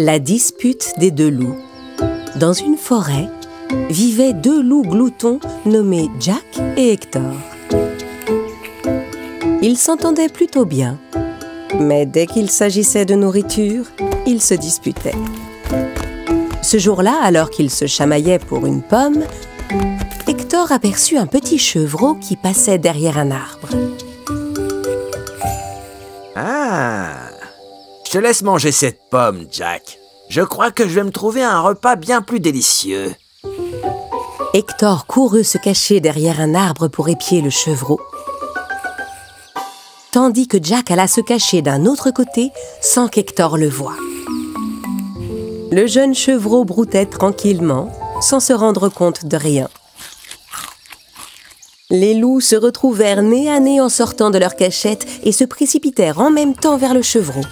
La dispute des deux loups. Dans une forêt, vivaient deux loups gloutons nommés Jack et Hector. Ils s'entendaient plutôt bien, mais dès qu'il s'agissait de nourriture, ils se disputaient. Ce jour-là, alors qu'ils se chamaillaient pour une pomme, Hector aperçut un petit chevreau qui passait derrière un arbre. Ah! Je te laisse manger cette pomme, Jack. Je crois que je vais me trouver un repas bien plus délicieux. Hector courut se cacher derrière un arbre pour épier le chevreau, tandis que Jack alla se cacher d'un autre côté sans qu'Hector le voie. Le jeune chevreau broutait tranquillement, sans se rendre compte de rien. Les loups se retrouvèrent nez à nez en sortant de leur cachette et se précipitèrent en même temps vers le chevreau.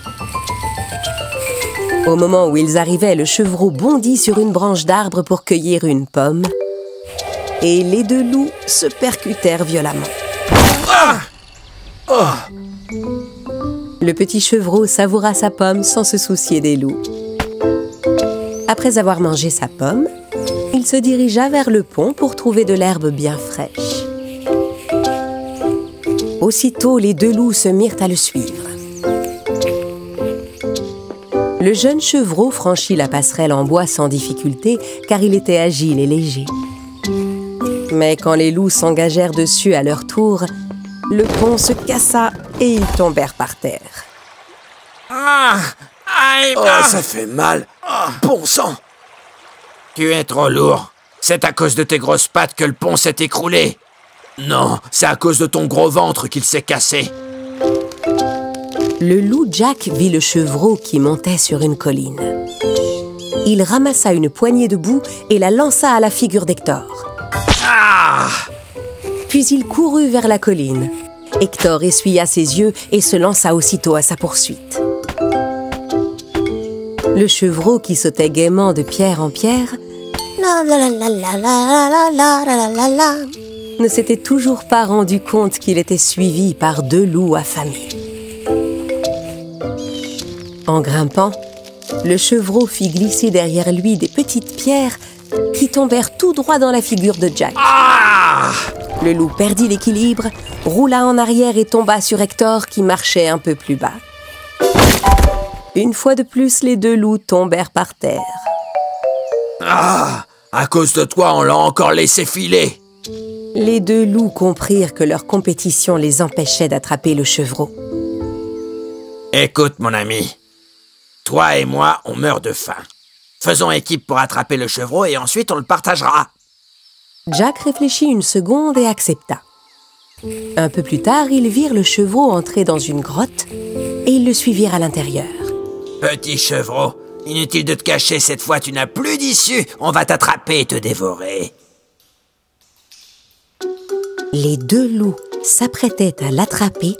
Au moment où ils arrivaient, le chevreau bondit sur une branche d'arbre pour cueillir une pomme. Et les deux loups se percutèrent violemment. Ah! Oh! Le petit chevreau savoura sa pomme sans se soucier des loups. Après avoir mangé sa pomme, il se dirigea vers le pont pour trouver de l'herbe bien fraîche. Aussitôt, les deux loups se mirent à le suivre. Le jeune chevreau franchit la passerelle en bois sans difficulté, car il était agile et léger. Mais quand les loups s'engagèrent dessus à leur tour, le pont se cassa et ils tombèrent par terre. Ah! Aïe! Oh, ça fait mal! Bon sang! Tu es trop lourd. C'est à cause de tes grosses pattes que le pont s'est écroulé. Non, c'est à cause de ton gros ventre qu'il s'est cassé. Le loup Jack vit le chevreau qui montait sur une colline. Il ramassa une poignée de boue et la lança à la figure d'Hector. Ah! Puis il courut vers la colline. Hector essuya ses yeux et se lança aussitôt à sa poursuite. Le chevreau, qui sautait gaiement de pierre en pierre, ne s'était toujours pas rendu compte qu'il était suivi par deux loups affamés. En grimpant, le chevreau fit glisser derrière lui des petites pierres qui tombèrent tout droit dans la figure de Jack. Ah! Le loup perdit l'équilibre, roula en arrière et tomba sur Hector qui marchait un peu plus bas. Une fois de plus, les deux loups tombèrent par terre. Ah! À cause de toi, on l'a encore laissé filer. Les deux loups comprirent que leur compétition les empêchait d'attraper le chevreau. Écoute, mon ami. Toi et moi, on meurt de faim. Faisons équipe pour attraper le chevreau et ensuite on le partagera. Jack réfléchit une seconde et accepta. Un peu plus tard, ils virent le chevreau entrer dans une grotte et ils le suivirent à l'intérieur. Petit chevreau, inutile de te cacher, cette fois tu n'as plus d'issue. On va t'attraper et te dévorer. Les deux loups s'apprêtaient à l'attraper,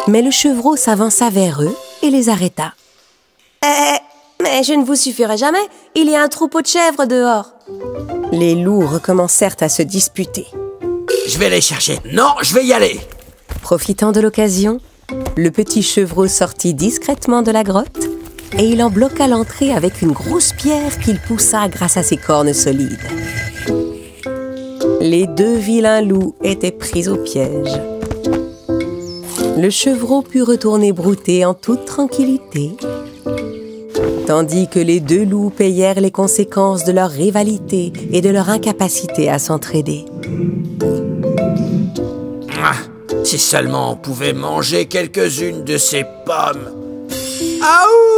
mais le chevreau s'avança vers eux et les arrêta. Mais je ne vous suffirai jamais, il y a un troupeau de chèvres dehors. Les loups recommencèrent à se disputer. Je vais les chercher. Non, je vais y aller. Profitant de l'occasion, le petit chevreau sortit discrètement de la grotte et il en bloqua l'entrée avec une grosse pierre qu'il poussa grâce à ses cornes solides. Les deux vilains loups étaient pris au piège. Le chevreau put retourner brouter en toute tranquillité, tandis que les deux loups payèrent les conséquences de leur rivalité et de leur incapacité à s'entraider. Ah, si seulement on pouvait manger quelques-unes de ces pommes. Aouh!